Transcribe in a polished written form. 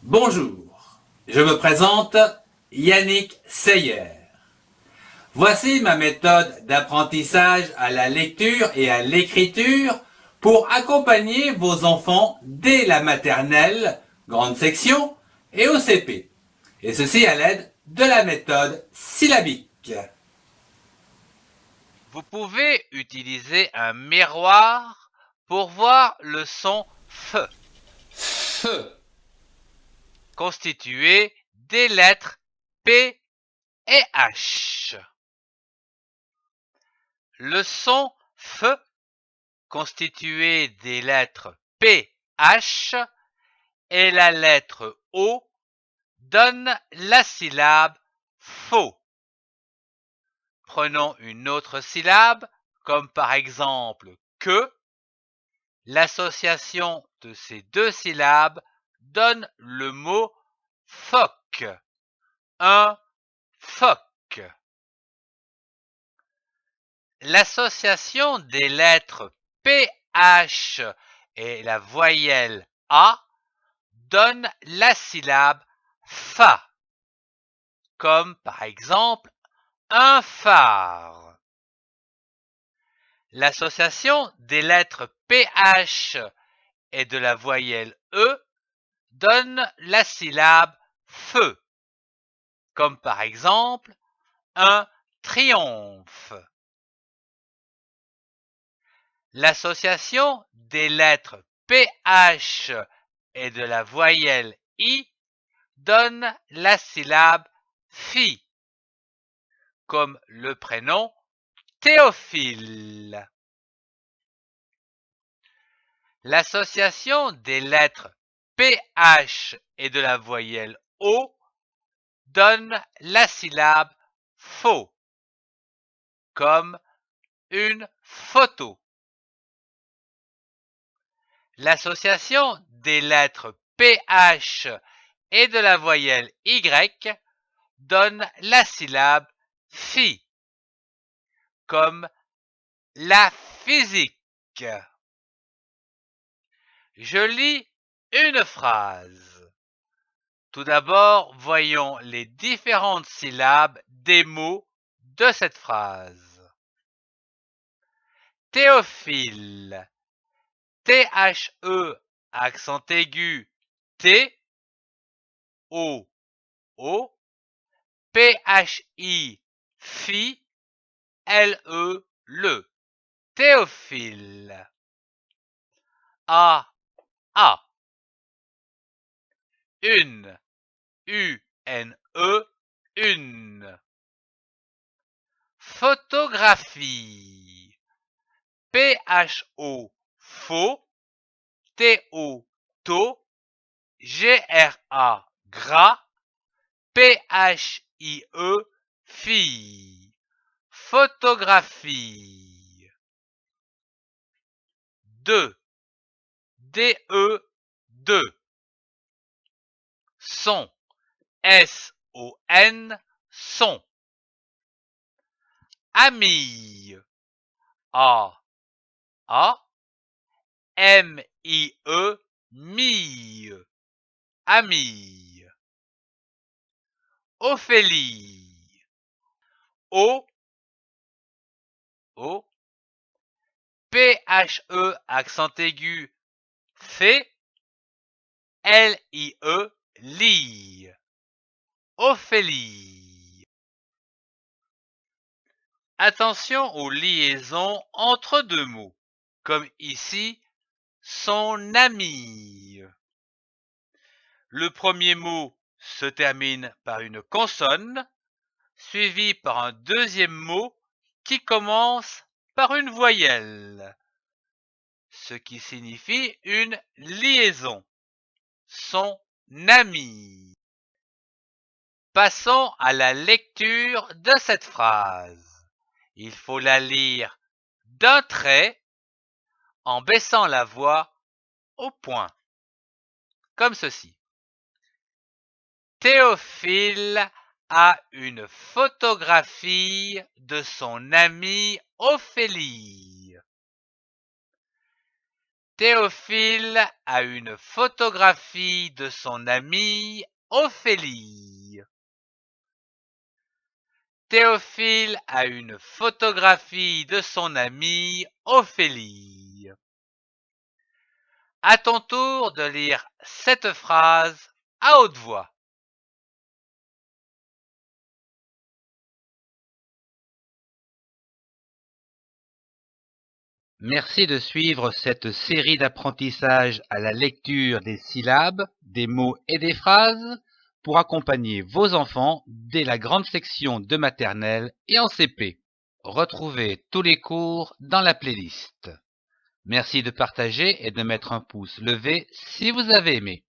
Bonjour, je me présente Yannick Seyer. Voici ma méthode d'apprentissage à la lecture et à l'écriture pour accompagner vos enfants dès la maternelle, grande section, et au CP. Et ceci à l'aide de la méthode syllabique. Vous pouvez utiliser un miroir pour voir le son F, F, constitué des lettres P et H. Le son F, constitué des lettres P, H, et la lettre O, donne la syllabe faux. Prenons une autre syllabe, comme par exemple que. L'association de ces deux syllabes donne le mot phoque. Un phoque. L'association des lettres PH et la voyelle A donne la syllabe fa, comme par exemple un phare. L'association des lettres PH et de la voyelle E donne la syllabe feu, comme par exemple un triomphe. L'association des lettres PH et de la voyelle I donne la syllabe fi, comme le prénom Théophile. L'association des lettres PH et de la voyelle O donne la syllabe faux, comme une photo. L'association des lettres PH et de la voyelle Y donne la syllabe phi, comme la physique. Je lis une phrase. Tout d'abord, voyons les différentes syllabes des mots de cette phrase. Théophile. T-H-E, accent aigu, T, O, O, P-H-I, Phi, L-E, le. Théophile. A, A. Une, U-N-E, une. Photographie. P-H-O, faux, T-O, to, G-R-A, gras, P-H-I-E, fille. Photographie. 2. D-E, 2. Son. S-O-N, son. Amie. A. A. M-I-E, mille. Amie. Ophélie. O. O. P-H-E, accent aigu, fait. L-I-E, lie. Ophélie. Attention aux liaisons entre deux mots, comme ici, son ami. Le premier mot se termine par une consonne, suivi par un deuxième mot qui commence par une voyelle, ce qui signifie une liaison. Son ami. Passons à la lecture de cette phrase. Il faut la lire d'un trait en baissant la voix au point, comme ceci. Théophile a une photographie de son amie Ophélie. Théophile a une photographie de son amie Ophélie. Théophile a une photographie de son amie Ophélie. À ton tour de lire cette phrase à haute voix. Merci de suivre cette série d'apprentissage à la lecture des syllabes, des mots et des phrases pour accompagner vos enfants dès la grande section de maternelle et en CP. Retrouvez tous les cours dans la playlist. Merci de partager et de mettre un pouce levé si vous avez aimé.